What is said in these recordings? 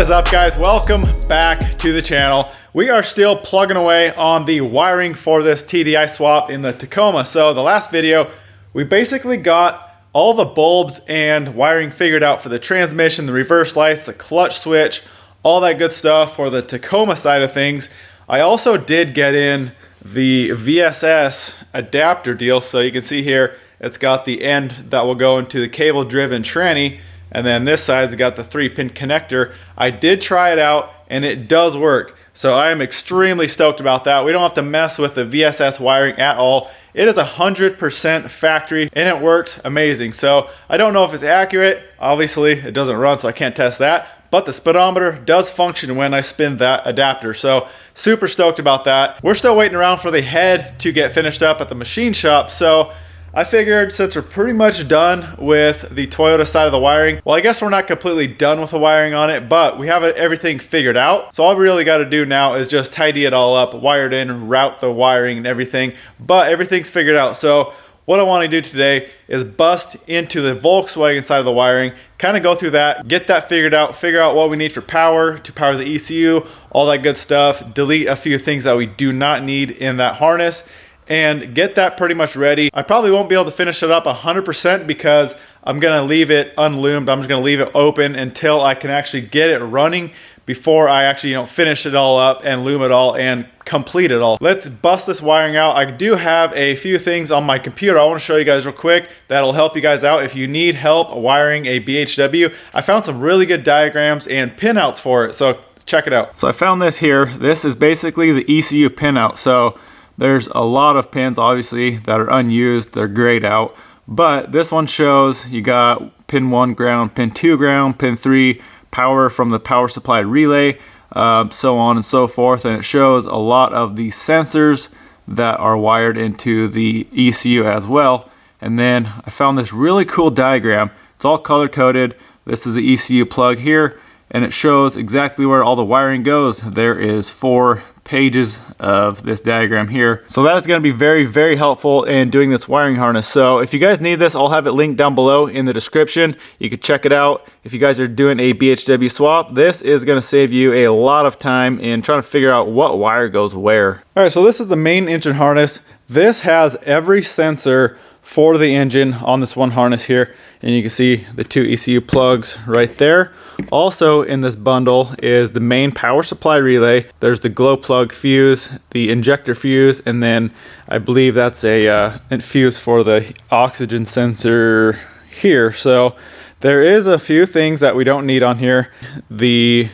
is up, guys? Welcome back to the channel. We are still plugging away on the wiring for this TDI swap in the Tacoma. So the last video, we basically got all the bulbs and wiring figured out for the transmission, the reverse lights, the clutch switch, all that good stuff for the Tacoma side of things. I also did get in the VSS adapter deal. So you can see here, it's got the end that will go into the cable driven tranny. And then this side's got the 3-pin connector. I did try it out and it does work. So I am extremely stoked about that. We don't have to mess with the VSS wiring at all. It is 100% factory and it works amazing. So I don't know if it's accurate. Obviously it doesn't run, so I can't test that. But the speedometer does function when I spin that adapter. So super stoked about that. We're still waiting around for the head to get finished up at the machine shop. So I figured since we're pretty much done with the Toyota side of the wiring, well, I guess we're not completely done with the wiring on it, but we have everything figured out. So all we really got to do now is just tidy it all up, wire it in, route the wiring and everything, but everything's figured out. So what I want to do today is bust into the Volkswagen side of the wiring, kind of go through that, get that figured out, figure out what we need for power to power the ECU, all that good stuff, delete a few things that we do not need in that harness, and get that pretty much ready. I probably won't be able to finish it up 100% because I'm gonna leave it unloomed. I'm just gonna leave it open until I can actually get it running before I actually, finish it all up and loom it all and complete it all. Let's bust this wiring out. I do have a few things on my computer I want to show you guys real quick that'll help you guys out if you need help wiring a BHW. I found some really good diagrams and pinouts for it, so check it out. So I found this here. This is basically the ECU pinout. So there's a lot of pins, obviously, that are unused. They're grayed out. But this one shows you got pin 1 ground, pin 2 ground, pin 3 power from the power supply relay, so on and so forth. And it shows a lot of the sensors that are wired into the ECU as well. And then I found this really cool diagram. It's all color coded. This is the ECU plug here, and it shows exactly where all the wiring goes. There is 4 pages of this diagram here. So that is going to be very, very helpful in doing this wiring harness. So if you guys need this, I'll have it linked down below in the description. You can check it out. If you guys are doing a BHW swap, this is going to save you a lot of time in trying to figure out what wire goes where. All right, so this is the main engine harness. This has every sensor for the engine on this one harness here, and you can see the 2 ECU plugs right there. Also in this bundle is the main power supply relay. There's the glow plug fuse, the injector fuse, and then I believe that's a fuse for the oxygen sensor here. So there is a few things that we don't need on here. The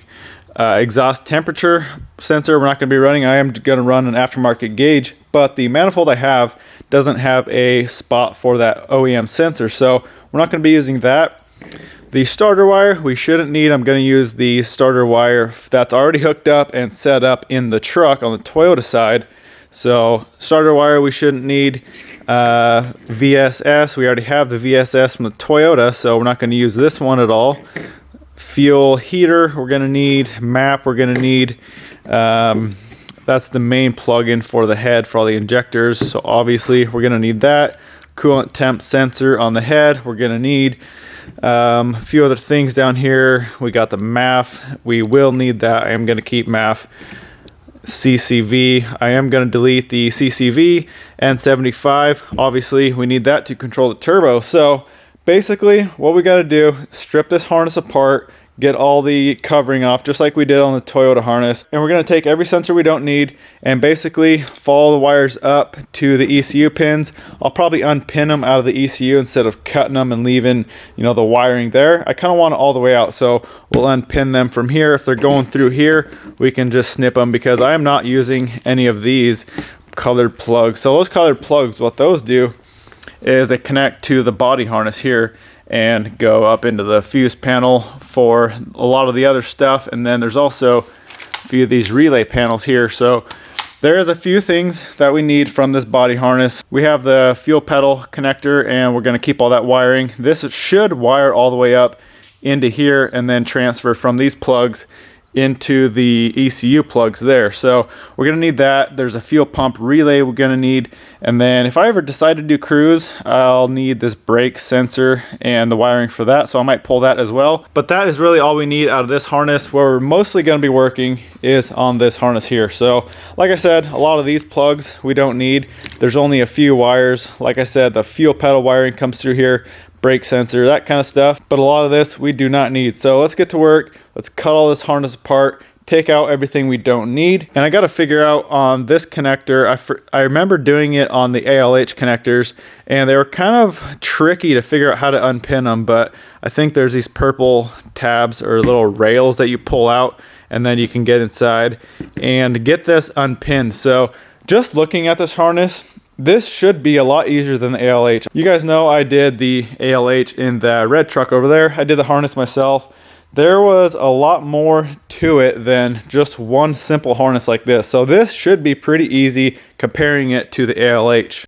exhaust temperature sensor we're not going to be running. I am going to run an aftermarket gauge, but the manifold I have doesn't have a spot for that OEM sensor, so we're not going to be using that. The starter wire we shouldn't need. I'm going to use the starter wire that's already hooked up and set up in the truck on the Toyota side. So starter wire we shouldn't need. VSS, we already have the VSS from the Toyota, so we're not going to use this one at all. Fuel heater we're going to need. Map we're going to need. That's the main plug-in for the head for all the injectors, so obviously we're going to need that. Coolant temp sensor on the head we're going to need. A few other things down here. We got the MAF. We will need that. I am going to keep MAF. CCV. I am going to delete the CCV and 75. Obviously, we need that to control the turbo. So basically, what we got to do, strip this harness apart, get all the covering off just like we did on the Toyota harness, and we're going to take every sensor we don't need and basically follow the wires up to the ECU pins. I'll probably unpin them out of the ECU instead of cutting them and leaving the wiring there. I kind of want it all the way out, so we'll unpin them from here. If they're going through here, we can just snip them because I am not using any of these colored plugs. So those colored plugs, what those do is they connect to the body harness here and go up into the fuse panel for a lot of the other stuff. And then there's also a few of these relay panels here. So there is a few things that we need from this body harness. We have the fuel pedal connector, and we're going to keep all that wiring. This should wire all the way up into here and then transfer from these plugs into the ECU plugs there. So we're gonna need that. There's a fuel pump relay we're gonna need, and then if I ever decide to do cruise, I'll need this brake sensor and the wiring for that, so I might pull that as well. But that is really all we need out of this harness. Where we're mostly gonna be working is on this harness here. So like I said, a lot of these plugs we don't need. There's only a few wires. Like I said, the fuel pedal wiring comes through here, brake sensor, that kind of stuff. But a lot of this we do not need. So let's get to work. Let's cut all this harness apart, take out everything we don't need. And I got to figure out on this connector, I remember doing it on the ALH connectors, and they were kind of tricky to figure out how to unpin them. But I think there's these purple tabs or little rails that you pull out, and then you can get inside and get this unpinned. So just looking at this harness, this should be a lot easier than the ALH. You guys know I did the ALH in the red truck over there. I did the harness myself. There was a lot more to it than just one simple harness like this. So this should be pretty easy comparing it to the ALH.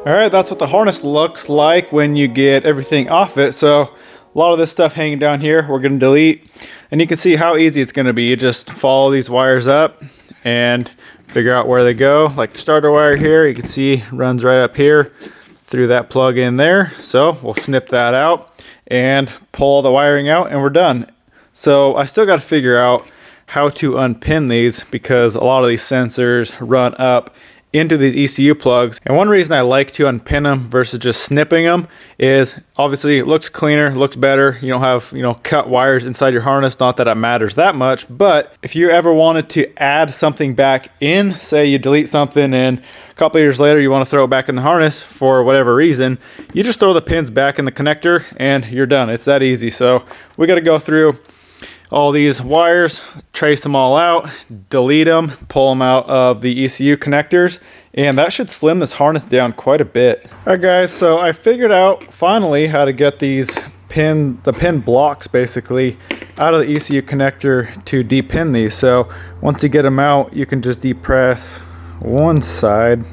All right, that's what the harness looks like when you get everything off it. So a lot of this stuff hanging down here, we're gonna delete. And you can see how easy it's gonna be. You just follow these wires up and figure out where they go. Like the starter wire here, you can see runs right up here through that plug in there. So we'll snip that out and pull the wiring out and we're done. So I still gotta figure out how to unpin these because a lot of these sensors run up into these ECU plugs. And one reason I like to unpin them versus just snipping them is obviously it looks cleaner, looks better. You don't have, cut wires inside your harness. Not that it matters that much, but if you ever wanted to add something back in, say you delete something and a couple of years later you want to throw it back in the harness for whatever reason, you just throw the pins back in the connector and you're done. It's that easy. So we got to go through all these wires, trace them all out, delete them, pull them out of the ECU connectors, and that should slim this harness down quite a bit. All right guys, so I figured out finally how to get these pin blocks basically out of the ECU connector to depin these. So once you get them out, you can just depress one side.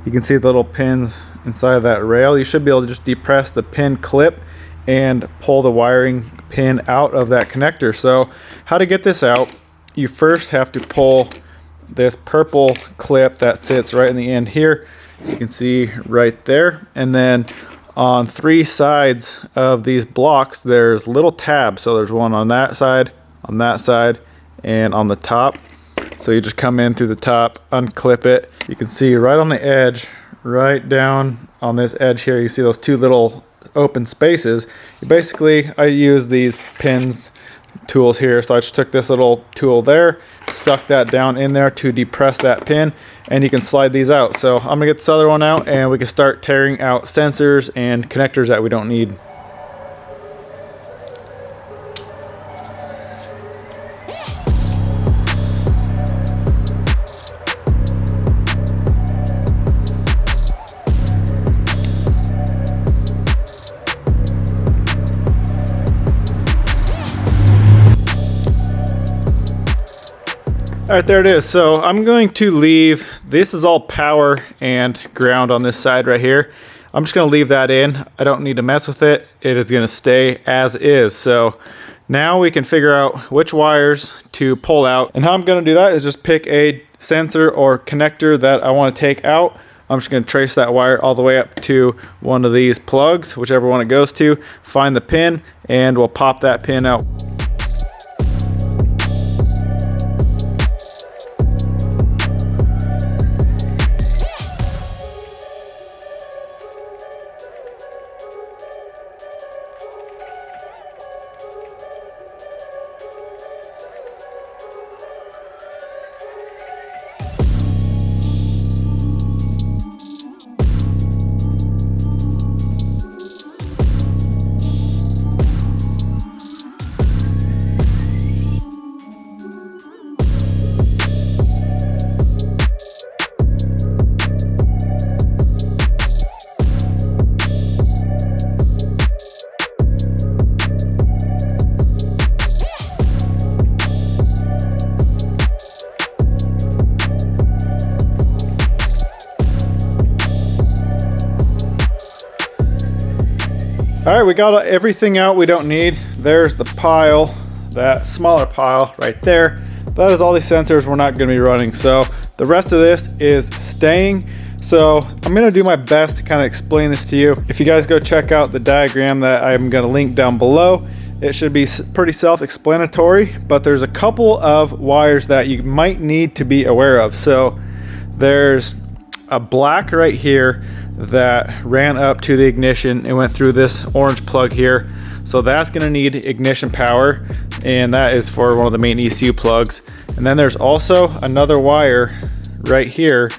You can see the little pins inside of that rail. You should be able to just depress the pin clip and pull the wiring pin out of that connector. So how to get this out, you first have to pull this purple clip that sits right in the end here. You can see right there. And then on three sides of these blocks, there's little tabs. So there's one on that side, and on the top. So you just come in through the top, unclip it. You can see right on the edge, right down on this edge here, you see those two little open spaces. Basically, I use these pins tools here. So I just took this little tool there, stuck that down in there to depress that pin, and you can slide these out. So I'm gonna get this other one out and we can start tearing out sensors and connectors that we don't need. All right, there it is. So I'm going to leave, this is all power and ground on this side right here. I'm just gonna leave that in. I don't need to mess with it. It is gonna stay as is. So now we can figure out which wires to pull out. And how I'm gonna do that is just pick a sensor or connector that I wanna take out. I'm just gonna trace that wire all the way up to one of these plugs, whichever one it goes to, find the pin, and we'll pop that pin out. All right, we got everything out we don't need. There's the pile, that smaller pile right there. That is all the sensors we're not gonna be running. So the rest of this is staying. So I'm gonna do my best to kind of explain this to you. If you guys go check out the diagram that I'm gonna link down below, it should be pretty self-explanatory, but there's a couple of wires that you might need to be aware of. So there's a black right here that ran up to the ignition and went through this orange plug here. So that's gonna need ignition power, and that is for one of the main ECU plugs. And then there's also another wire right here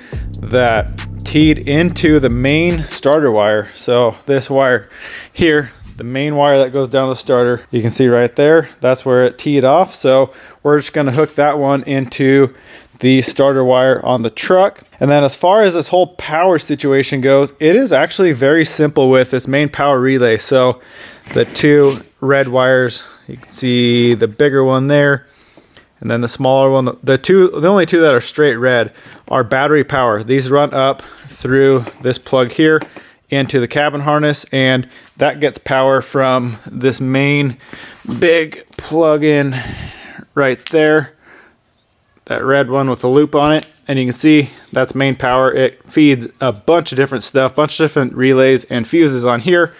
that teed into the main starter wire. So this wire here, the main wire that goes down the starter, you can see right there, that's where it teed off. So we're just gonna hook that one into the starter wire on the truck. And then as far as this whole power situation goes, it is actually very simple with this main power relay. So the two red wires, you can see the bigger one there, and then the smaller one, the only two that are straight red are battery power. These run up through this plug here into the cabin harness, and that gets power from this main big plug-in right there. That red one with the loop on it, and you can see that's main power. It feeds a bunch of different stuff, bunch of different relays and fuses on here.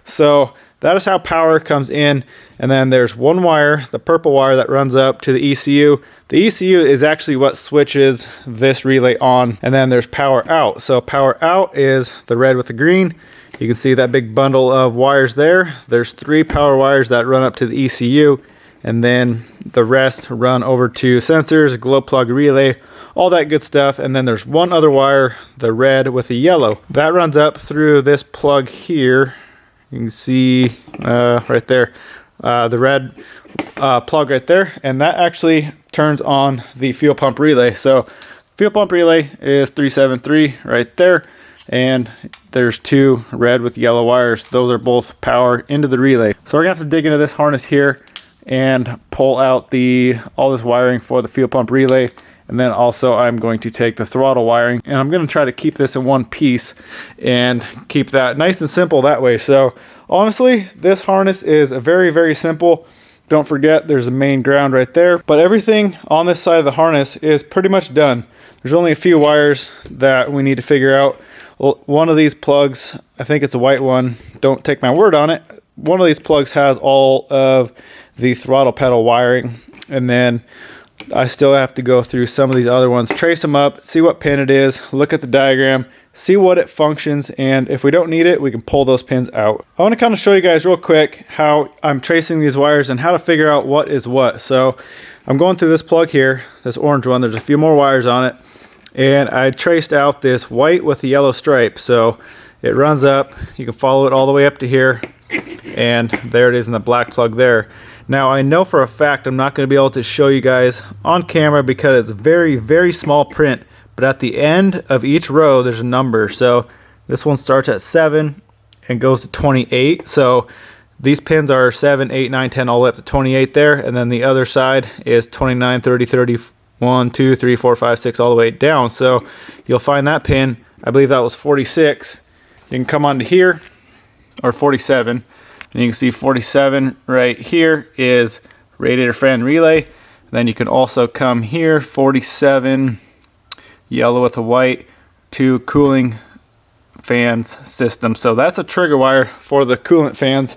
So that is how power comes in. And then there's one wire, the purple wire, that runs up to the ECU. The ECU is actually what switches this relay on. And then there's power out. So power out is the red with the green. You can see that big bundle of wires there. There's 3 power wires that run up to the ECU. And then the rest run over to sensors, glow plug relay, all that good stuff. And then there's one other wire, the red with the yellow, that runs up through this plug here. You can see right there, the red plug right there. And that actually turns on the fuel pump relay. So fuel pump relay is 373 right there. And there's 2 red with yellow wires. Those are both power into the relay. So we're gonna have to dig into this harness here and pull out all this wiring for the fuel pump relay. And then also I'm going to take the throttle wiring, and I'm going to try to keep this in one piece and keep that nice and simple that way. So honestly, this harness is very, very simple. Don't forget there's a main ground right there, but everything on this side of the harness is pretty much done. There's only a few wires that we need to figure out. Well, one of these plugs, I think it's a white one, don't take my word on it. One of these plugs has all of the throttle pedal wiring, and then I still have to go through some of these other ones, trace them up, see what pin it is, look at the diagram, see what it functions, and if we don't need it, we can pull those pins out. I want to kind of show you guys real quick how I'm tracing these wires and how to figure out what is what. So I'm going through this plug here, this orange one. There's a few more wires on it, and I traced out this white with the yellow stripe. So it runs up, you can follow it all the way up to here, and there it is in the black plug there. Now I know for a fact I'm not going to be able to show you guys on camera because it's very, very small print, but at the end of each row there's a number. So this one starts at 7 and goes to 28. So these pins are 7, 8, 9, 10 all the way up to 28 there, and then the other side is 29, 30, 31, 2, 3, 4, 5, 6 all the way down. So you'll find that pin, I believe that was 46. You can come onto here, or 47. And you can see 47 right here is radiator fan relay. Then you can also come here, 47 yellow with a white, to cooling fans system. So that's a trigger wire for the coolant fans.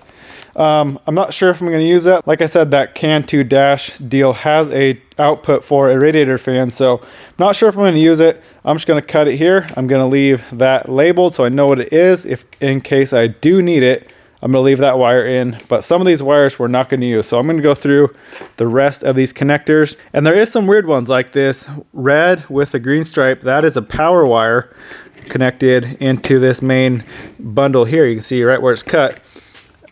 I'm not sure if I'm going to use that. Like I said, that Can-2 dash deal has a output for a radiator fan, so I'm not sure if I'm going to use it. I'm just going to cut it here. I'm going to leave that labeled so I know what it is. If in case I do need it, I'm going to leave that wire in, but some of these wires we're not going to use. So I'm going to go through the rest of these connectors. And there is some weird ones like this red with the green stripe. That is a power wire connected into this main bundle here. You can see right where it's cut.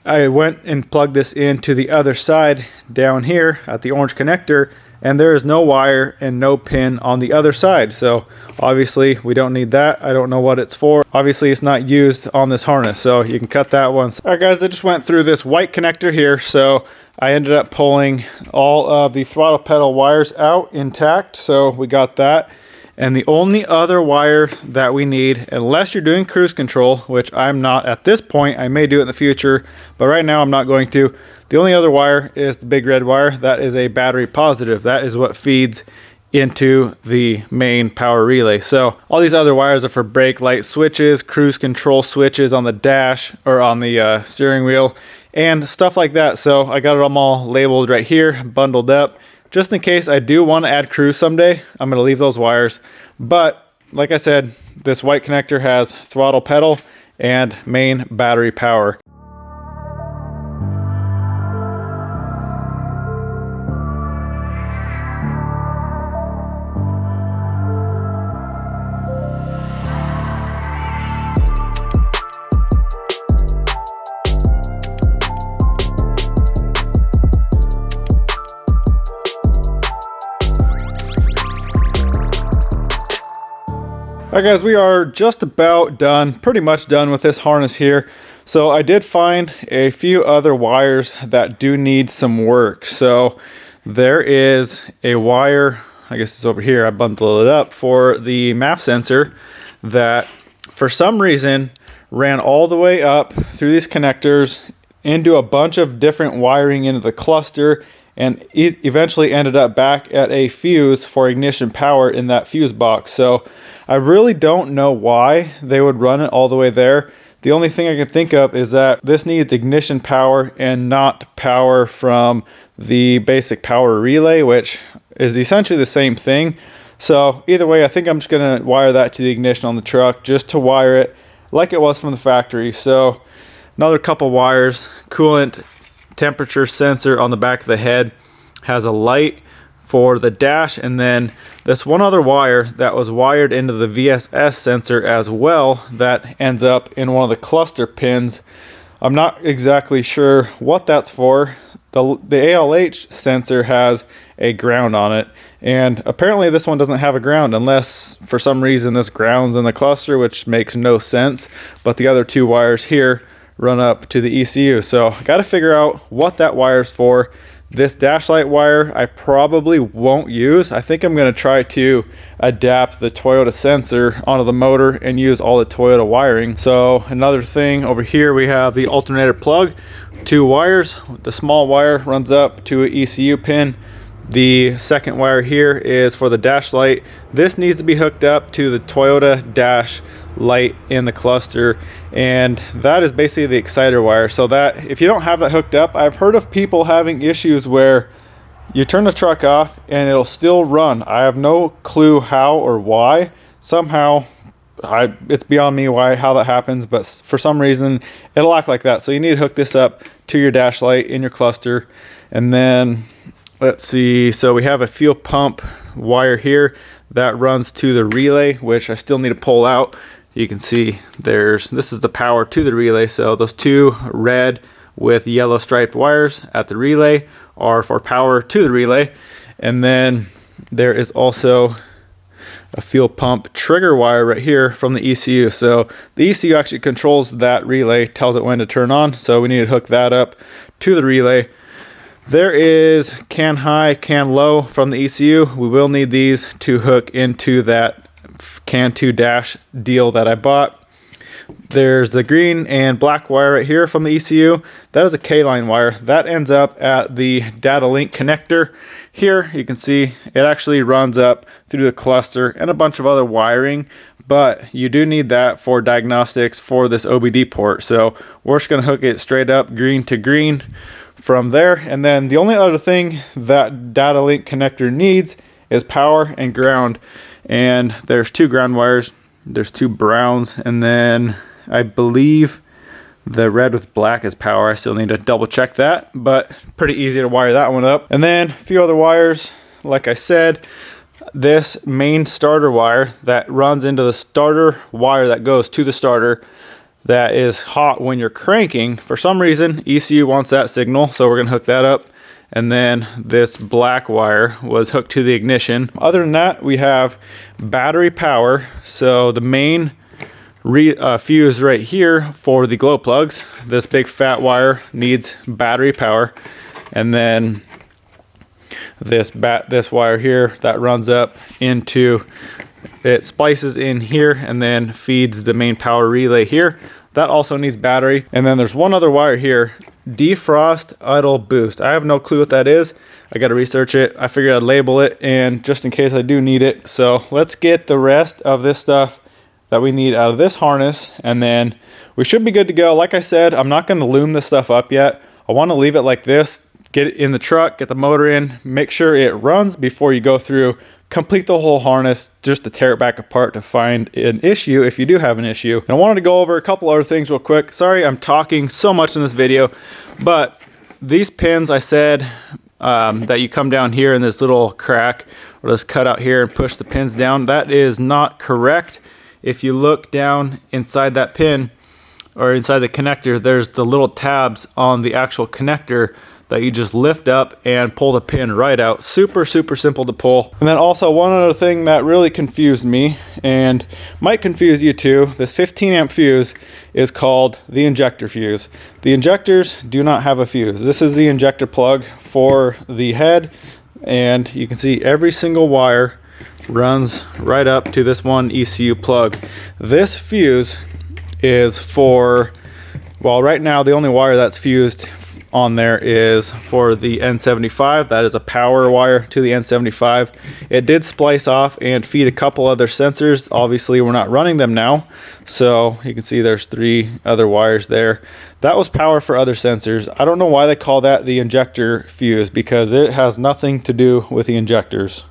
I went and plugged this into the other side down here at the orange connector, and there is no wire and no pin on the other side. So obviously we don't need that. I don't know what it's for. Obviously it's not used on this harness, so you can cut that one. All right guys, I just went through this white connector here. So I ended up pulling all of the throttle pedal wires out intact. So we got that. And the only other wire that we need, unless you're doing cruise control, which I'm not at this point, I may do it in the future, but right now I'm not going to. The only other wire is the big red wire. That is a battery positive. That is what feeds into the main power relay. So all these other wires are for brake light switches, cruise control switches on the dash or on the steering wheel and stuff like that. So I got them all labeled right here, bundled up. Just in case I do want to add cruise someday, I'm going to leave those wires. But like I said, this white connector has throttle pedal and main battery power. Alright guys, we are just about done, pretty much done with this harness here. So I did find a few other wires that do need some work. So there is a wire, I guess it's over here, I bundled it up, for the MAF sensor that for some reason ran all the way up through these connectors into a bunch of different wiring into the cluster, and it eventually ended up back at a fuse for ignition power in that fuse box. So I really don't know why they would run it all the way there. The only thing I can think of is that this needs ignition power and not power from the basic power relay, which is essentially the same thing. So either way, I think I'm just going to wire that to the ignition on the truck just to wire it like it was from the factory. So another couple wires, coolant temperature sensor on the back of the head, has a light for the dash, and then this one other wire that was wired into the VSS sensor as well that ends up in one of the cluster pins. I'm not exactly sure what that's for. The ALH sensor has a ground on it, and apparently this one doesn't have a ground unless for some reason this grounds in the cluster, which makes no sense. But the other two wires here run up to the ECU. So I got to figure out what that wire's for. This dash light wire I probably won't use. I think I'm going to try to adapt the Toyota sensor onto the motor and use all the Toyota wiring. So another thing over here, we have the alternator plug, two wires. The small wire runs up to an ECU pin. The second wire here is for the dash light. This needs to be hooked up to the Toyota dash light in the cluster, and that is basically the exciter wire. So that if you don't have that hooked up, I've heard of people having issues where you turn the truck off and it'll still run. I have no clue how or why. Somehow it's beyond me how that happens, but for some reason it'll act like that. So you need to hook this up to your dash light in your cluster. And then let's see, so we have a fuel pump wire here that runs to the relay, which I still need to pull out. You can see this is the power to the relay. So those two red with yellow striped wires at the relay are for power to the relay. And then there is also a fuel pump trigger wire right here from the ECU. So the ECU actually controls that relay, tells it when to turn on. So we need to hook that up to the relay. There is can high, can low from the ECU. We will need these to hook into that can 2 dash deal that I bought. There's the green and black wire right here from the ECU. That is a K-line wire. That ends up at the data link connector. Here you can see it actually runs up through the cluster and a bunch of other wiring, but you do need that for diagnostics for this OBD port. So we're just going to hook it straight up green to green from there. And then the only other thing that data link connector needs is power and ground. And there's 2 ground wires. There's 2 browns, and then I believe the red with black is power. I still need to double check that, but pretty easy to wire that one up. And then a few other wires. Like I said, this main starter wire that runs into the starter wire that goes to the starter, that is hot when you're cranking. For some reason, ECU wants that signal, so we're gonna hook that up. And then this black wire was hooked to the ignition. Other than that, we have battery power. So the main fuse right here for the glow plugs, this big fat wire needs battery power. And then this wire here that runs up into, it splices in here and then feeds the main power relay here. That also needs battery. And then there's one other wire here, defrost idle boost. I have no clue what that is. I got to research it. I figured I'd label it, and just in case I do need it. So let's get the rest of this stuff that we need out of this harness, and then we should be good to go. Like I said, I'm not going to loom this stuff up yet. I want to leave it like this, get it in the truck, get the motor in, make sure it runs before you go through, complete the whole harness just to tear it back apart to find an issue if you do have an issue. And I wanted to go over a couple other things real quick. Sorry I'm talking so much in this video, but these pins, I said that you come down here in this little crack or this cutout here and push the pins down. That is not correct. If you look down inside that pin or inside the connector, there's the little tabs on the actual connector that you just lift up and pull the pin right out. Super simple to pull. And then also one other thing that really confused me and might confuse you too, this 15 amp fuse is called the injector fuse. The injectors do not have a fuse. This is the injector plug for the head, and you can see every single wire runs right up to this one ECU plug. This fuse is for, well, right now the only wire that's fused on there is for the N75. That is a power wire to the N75. It did splice off and feed a couple other sensors. Obviously we're not running them now, so you can see there's 3 other wires there. That was power for other sensors. I don't know why they call that the injector fuse, because it has nothing to do with the injectors.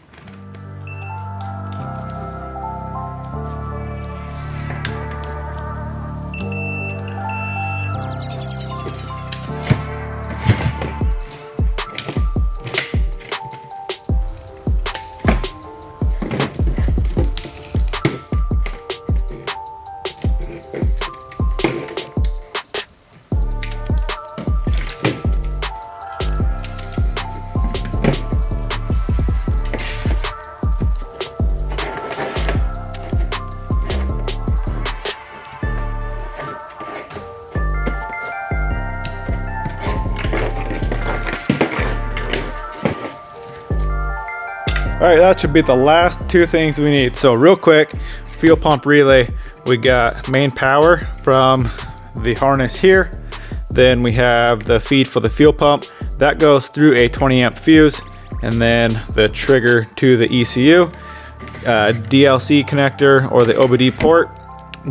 All right, that should be the last 2 things we need. So real quick, fuel pump relay, we got main power from the harness here. Then we have the feed for the fuel pump. That goes through a 20 amp fuse, and then the trigger to the ECU. DLC connector or the OBD port.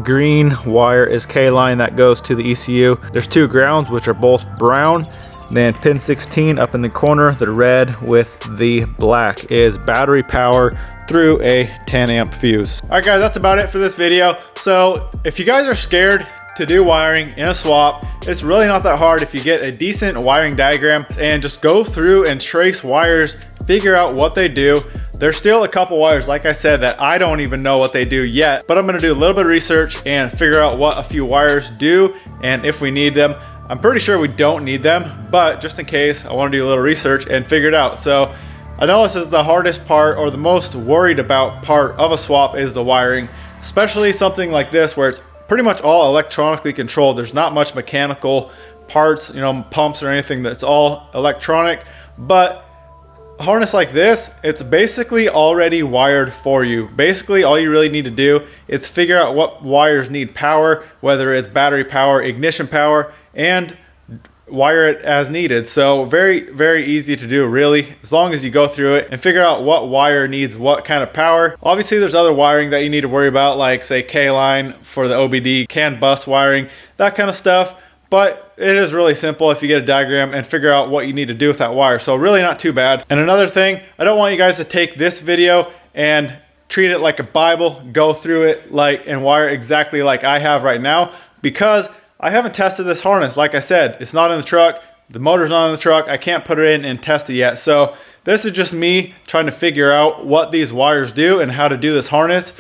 Green wire is K-line that goes to the ECU. There's 2 grounds, which are both brown. Then pin 16 up in the corner, the red with the black, is battery power through a 10 amp fuse. All right guys, that's about it for this video. So if you guys are scared to do wiring in a swap, it's really not that hard if you get a decent wiring diagram and just go through and trace wires, figure out what they do. There's still a couple wires, like I said, that I don't even know what they do yet, but I'm gonna do a little bit of research and figure out what a few wires do and if we need them. I'm pretty sure we don't need them, but just in case, I wanna do a little research and figure it out. So I know this is the hardest part, or the most worried about part of a swap, is the wiring, especially something like this where it's pretty much all electronically controlled. There's not much mechanical parts, you know, pumps or anything. That's all electronic. But a harness like this, it's basically already wired for you. Basically all you really need to do is figure out what wires need power, whether it's battery power, ignition power, and wire it as needed. So very, very easy to do, really, as long as you go through it and figure out what wire needs what kind of power. Obviously there's other wiring that you need to worry about, like say K-line for the OBD, CAN bus wiring, that kind of stuff. But it is really simple if you get a diagram and figure out what you need to do with that wire. So really not too bad. And another thing, I don't want you guys to take this video and treat it like a Bible, go through it like and wire exactly like I have right now, because I haven't tested this harness. Like I said, it's not in the truck. The motor's not in the truck. I can't put it in and test it yet. So this is just me trying to figure out what these wires do and how to do this harness.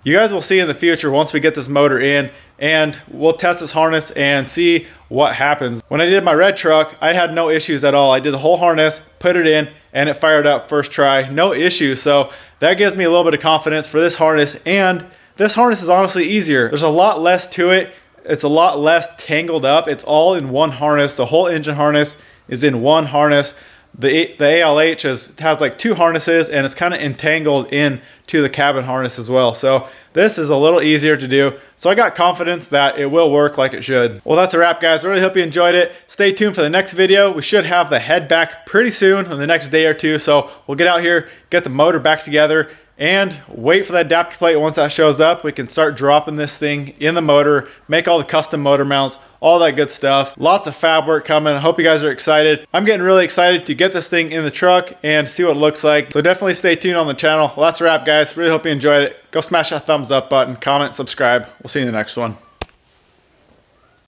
You guys will see in the future once we get this motor in, and we'll test this harness and see what happens. When I did my red truck, I had no issues at all. I did the whole harness, put it in, and it fired up first try, no issues. So that gives me a little bit of confidence for this harness, and this harness is honestly easier. There's a lot less to it. It's a lot less tangled up. It's all in one harness. The whole engine harness is in one harness. The ALH has like two harnesses, and it's kind of entangled into the cabin harness as well. So this is a little easier to do. So I got confidence that it will work like it should. Well, that's a wrap, guys. I really hope you enjoyed it. Stay tuned for the next video. We should have the head back pretty soon, in the next day or two. So we'll get out here, get the motor back together, and wait for that adapter plate. Once that shows up, we can start dropping this thing in the motor, make all the custom motor mounts, all that good stuff. Lots of fab work coming. I hope you guys are excited. I'm getting really excited to get this thing in the truck and see what it looks like. So definitely stay tuned on the channel. Well, that's a wrap, guys. Really hope you enjoyed it. Go smash that thumbs up button, comment, subscribe. We'll see you in the next one.